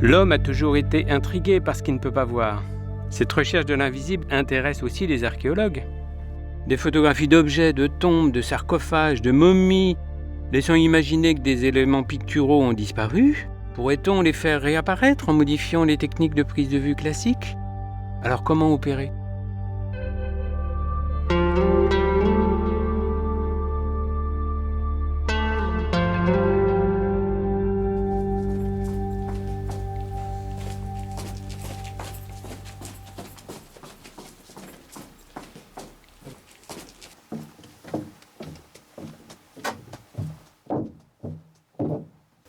L'homme a toujours été intrigué par ce qu'il ne peut pas voir. Cette recherche de l'invisible intéresse aussi les archéologues. Des photographies d'objets, de tombes, de sarcophages, de momies, laissant imaginer que des éléments picturaux ont disparu. Pourrait-on les faire réapparaître en modifiant les techniques de prise de vue classiques ? Alors comment opérer ?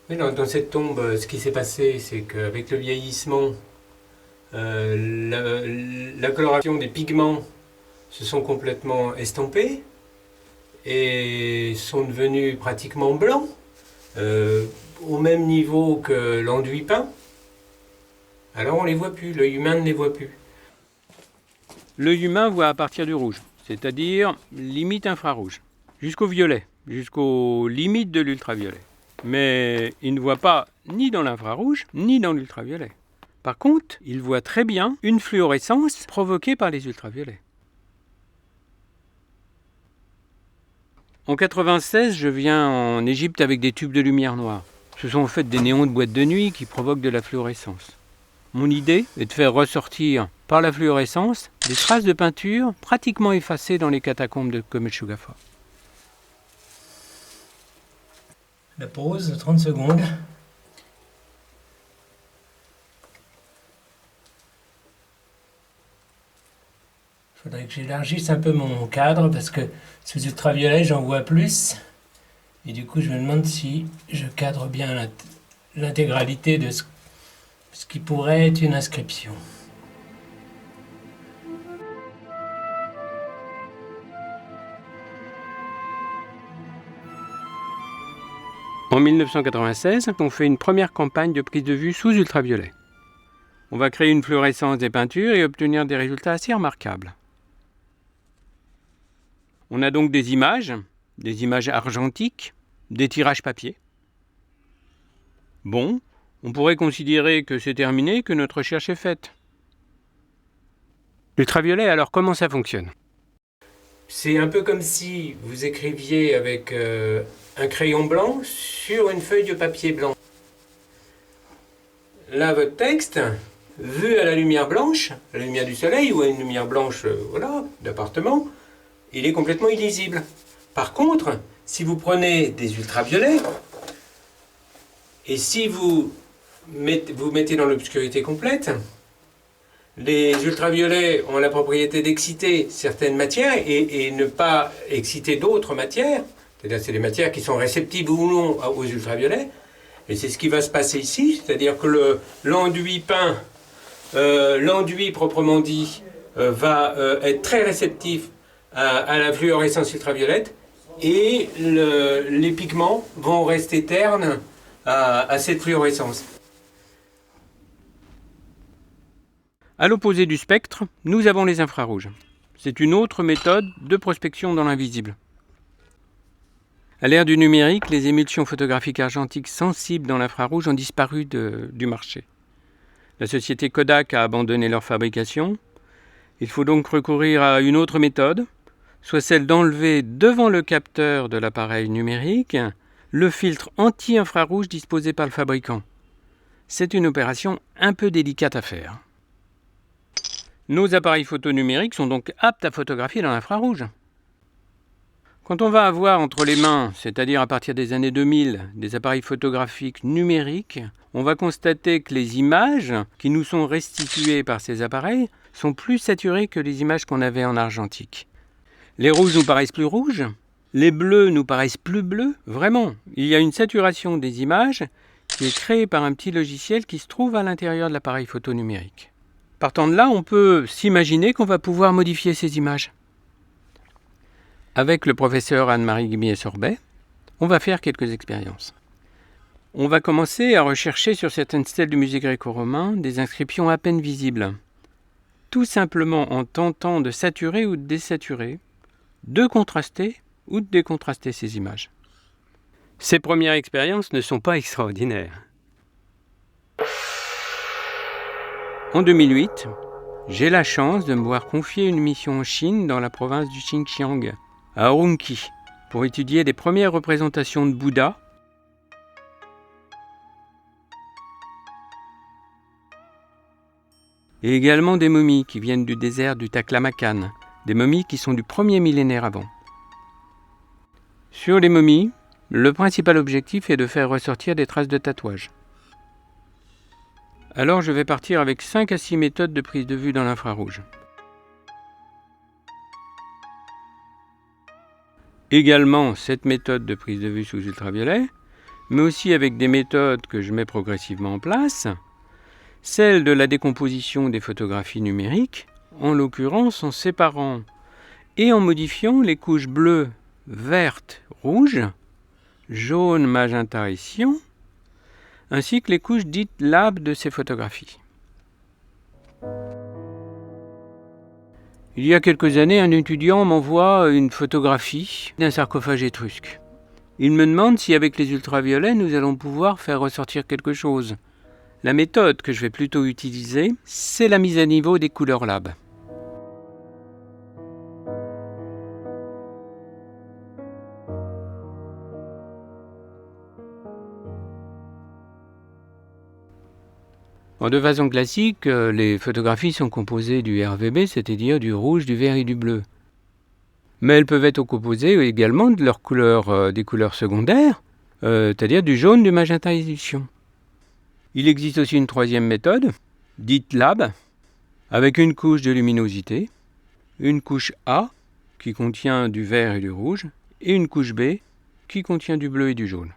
Oui, dans cette tombe, ce qui s'est passé, c'est qu'avec le vieillissement, la coloration des pigments se sont complètement estompés et sont devenus pratiquement blancs, au même niveau que l'enduit peint. Alors on ne les voit plus, l'œil humain ne les voit plus. L'œil humain voit à partir du rouge, c'est-à-dire limite infrarouge, jusqu'au violet, jusqu'aux limites de l'ultraviolet. Mais il ne voit pas ni dans l'infrarouge, ni dans l'ultraviolet. Par contre, il voit très bien une fluorescence provoquée par les ultraviolets. En 1996, je viens en Égypte avec des tubes de lumière noire. Ce sont en fait des néons de boîte de nuit qui provoquent de la fluorescence. Mon idée est de faire ressortir par la fluorescence des traces de peinture pratiquement effacées dans les catacombes de Kometshugafa. La pause, 30 secondes. Il faudrait que j'élargisse un peu mon cadre parce que sous ultraviolet, j'en vois plus. Et du coup, je me demande si je cadre bien l'intégralité de ce qui pourrait être une inscription. En 1996, on fait une première campagne de prise de vue sous ultraviolet. On va créer une fluorescence des peintures et obtenir des résultats assez remarquables. On a donc des images argentiques, des tirages papier. Bon, on pourrait considérer que c'est terminé, que notre recherche est faite. L'ultraviolet, alors comment ça fonctionne ? C'est un peu comme si vous écriviez avec un crayon blanc sur une feuille de papier blanc. Là, votre texte, vu à la lumière blanche, à la lumière du soleil ou à une lumière blanche d'appartement, il est complètement illisible. Par contre, si vous prenez des ultraviolets, et si vous mettez dans l'obscurité complète, les ultraviolets ont la propriété d'exciter certaines matières et ne pas exciter d'autres matières. C'est-à-dire c'est des matières qui sont réceptives ou non aux ultraviolets. Et c'est ce qui va se passer ici, c'est-à-dire que l'enduit peint, l'enduit proprement dit, va être très réceptif à la fluorescence ultraviolette et les pigments vont rester ternes à cette fluorescence. À l'opposé du spectre, nous avons les infrarouges. C'est une autre méthode de prospection dans l'invisible. À l'ère du numérique, les émulsions photographiques argentiques sensibles dans l'infrarouge ont disparu du marché. La société Kodak a abandonné leur fabrication. Il faut donc recourir à une autre méthode, soit celle d'enlever devant le capteur de l'appareil numérique le filtre anti-infrarouge disposé par le fabricant. C'est une opération un peu délicate à faire. Nos appareils photo numériques sont donc aptes à photographier dans l'infrarouge. Quand on va avoir entre les mains, c'est-à-dire à partir des années 2000, des appareils photographiques numériques, on va constater que les images qui nous sont restituées par ces appareils sont plus saturées que les images qu'on avait en argentique. Les rouges nous paraissent plus rouges, les bleus nous paraissent plus bleus. Vraiment, il y a une saturation des images qui est créée par un petit logiciel qui se trouve à l'intérieur de l'appareil photo numérique. Partant de là, on peut s'imaginer qu'on va pouvoir modifier ces images. Avec le professeur Anne-Marie Guimier-Sorbet, on va faire quelques expériences. On va commencer à rechercher sur certaines stèles du musée gréco-romain des inscriptions à peine visibles. Tout simplement en tentant de saturer ou de désaturer, de contraster ou de décontraster ces images. Ces premières expériences ne sont pas extraordinaires. En 2008, j'ai la chance de me voir confier une mission en Chine dans la province du Xinjiang, à Urumqi, pour étudier les premières représentations de Bouddha et également des momies qui viennent du désert du Taklamakan, des momies qui sont du 1er millénaire avant. Sur les momies, le principal objectif est de faire ressortir des traces de tatouage. Alors je vais partir avec 5 à 6 méthodes de prise de vue dans l'infrarouge. Également cette méthode de prise de vue sous ultraviolet, mais aussi avec des méthodes que je mets progressivement en place, celle de la décomposition des photographies numériques, en l'occurrence en séparant et en modifiant les couches bleues, vertes, rouges, jaune, magenta et cyan, ainsi que les couches dites lab de ces photographies. Il y a quelques années, un étudiant m'envoie une photographie d'un sarcophage étrusque. Il me demande si avec les ultraviolets, nous allons pouvoir faire ressortir quelque chose. La méthode que je vais plutôt utiliser, c'est la mise à niveau des couleurs lab. De façon classique, les photographies sont composées du RVB, c'est-à-dire du rouge, du vert et du bleu. Mais elles peuvent être composées également de leurs couleurs, des couleurs secondaires, c'est-à-dire du jaune, du magenta et du cyan. Il existe aussi une troisième méthode, dite lab, avec une couche de luminosité, une couche A qui contient du vert et du rouge, et une couche B qui contient du bleu et du jaune.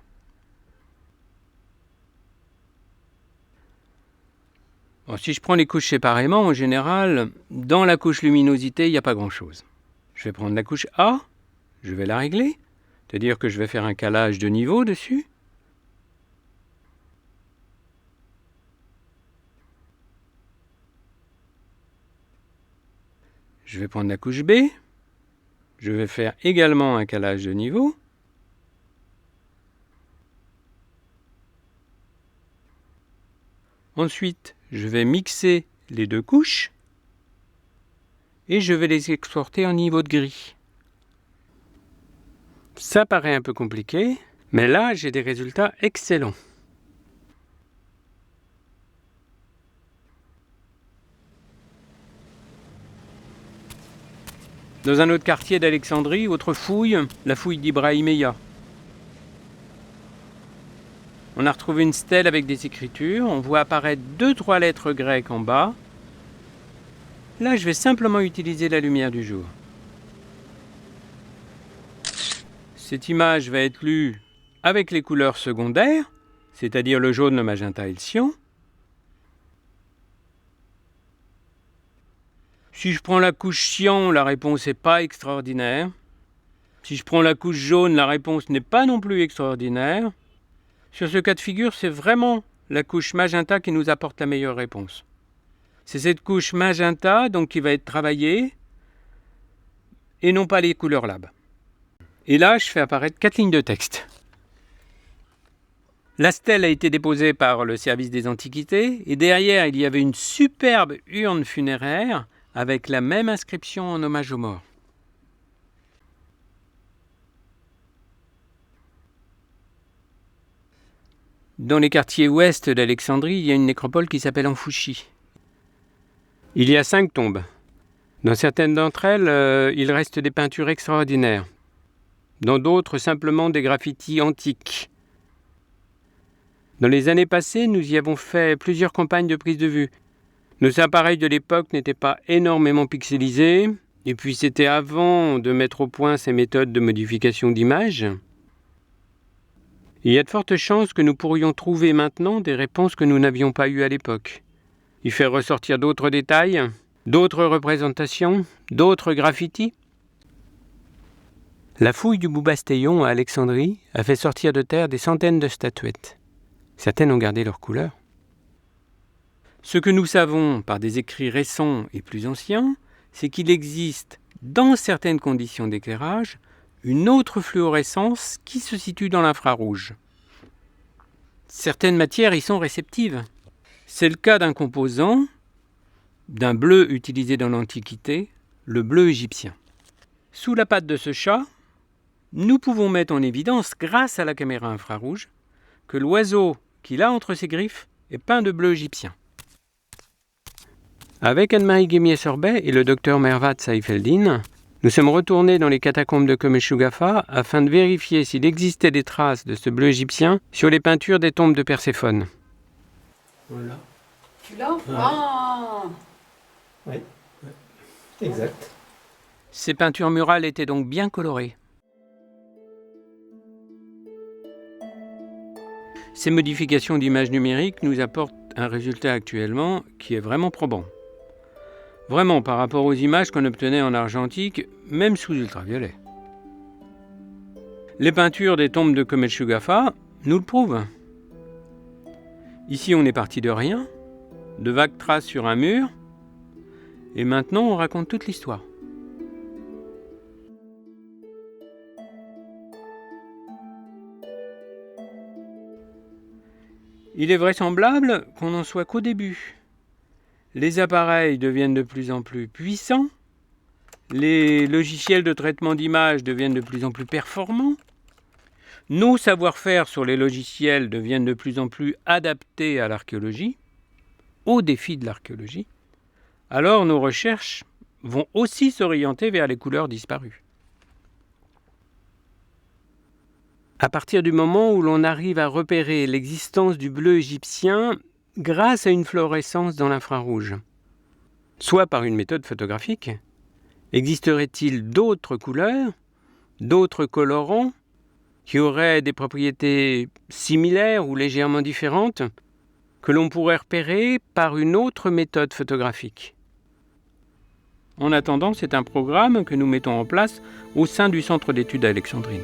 Alors, si je prends les couches séparément, en général, dans la couche luminosité, il n'y a pas grand-chose. Je vais prendre la couche A, je vais la régler, c'est-à-dire que je vais faire un calage de niveau dessus. Je vais prendre la couche B, je vais faire également un calage de niveau. Ensuite, je vais mixer les deux couches et je vais les exporter en niveau de gris. Ça paraît un peu compliqué, mais là, j'ai des résultats excellents. Dans un autre quartier d'Alexandrie, autre fouille, la fouille d'Ibrahimeya. On a retrouvé une stèle avec des écritures, on voit apparaître 2-3 lettres grecques en bas. Là, je vais simplement utiliser la lumière du jour. Cette image va être lue avec les couleurs secondaires, c'est-à-dire le jaune, le magenta et le cyan. Si je prends la couche cyan, la réponse n'est pas extraordinaire. Si je prends la couche jaune, la réponse n'est pas non plus extraordinaire. Sur ce cas de figure, c'est vraiment la couche magenta qui nous apporte la meilleure réponse. C'est cette couche magenta donc, qui va être travaillée et non pas les couleurs lab. Et là, je fais apparaître 4 lignes de texte. La stèle a été déposée par le service des Antiquités et derrière, il y avait une superbe urne funéraire avec la même inscription en hommage aux morts. Dans les quartiers ouest d'Alexandrie, il y a une nécropole qui s'appelle Anfouchi. Il y a 5 tombes. Dans certaines d'entre elles, il reste des peintures extraordinaires. Dans d'autres, simplement des graffitis antiques. Dans les années passées, nous y avons fait plusieurs campagnes de prise de vue. Nos appareils de l'époque n'étaient pas énormément pixelisés, et puis c'était avant de mettre au point ces méthodes de modification d'image. Il y a de fortes chances que nous pourrions trouver maintenant des réponses que nous n'avions pas eues à l'époque. Y faire ressortir d'autres détails, d'autres représentations, d'autres graffitis. La fouille du Boubasteillon à Alexandrie a fait sortir de terre des centaines de statuettes. Certaines ont gardé leur couleur. Ce que nous savons par des écrits récents et plus anciens, c'est qu'il existe, dans certaines conditions d'éclairage, une autre fluorescence qui se situe dans l'infrarouge. Certaines matières y sont réceptives. C'est le cas d'un composant d'un bleu utilisé dans l'Antiquité, le bleu égyptien. Sous la patte de ce chat, nous pouvons mettre en évidence, grâce à la caméra infrarouge, que l'oiseau qu'il a entre ses griffes est peint de bleu égyptien. Avec Anne-Marie Guémier-Sorbet et le docteur Mervat Saifeldin, nous sommes retournés dans les catacombes de Komeshugapha afin de vérifier s'il existait des traces de ce bleu égyptien sur les peintures des tombes de Perséphone. Voilà. Tu l'as ? Ah. Oui, exact. Ces peintures murales étaient donc bien colorées. Ces modifications d'images numériques nous apportent un résultat actuellement qui est vraiment probant. Vraiment par rapport aux images qu'on obtenait en argentique, même sous ultraviolet. Les peintures des tombes de Komeshugapha nous le prouvent. Ici, on est parti de rien, de vagues traces sur un mur, et maintenant on raconte toute l'histoire. Il est vraisemblable qu'on n'en soit qu'au début. Les appareils deviennent de plus en plus puissants, les logiciels de traitement d'images deviennent de plus en plus performants, nos savoir-faire sur les logiciels deviennent de plus en plus adaptés à l'archéologie, aux défis de l'archéologie, alors nos recherches vont aussi s'orienter vers les couleurs disparues. À partir du moment où l'on arrive à repérer l'existence du bleu égyptien grâce à une fluorescence dans l'infrarouge, soit par une méthode photographique, existerait-il d'autres couleurs, d'autres colorants qui auraient des propriétés similaires ou légèrement différentes que l'on pourrait repérer par une autre méthode photographique? En attendant, c'est un programme que nous mettons en place au sein du Centre d'études Alexandrine.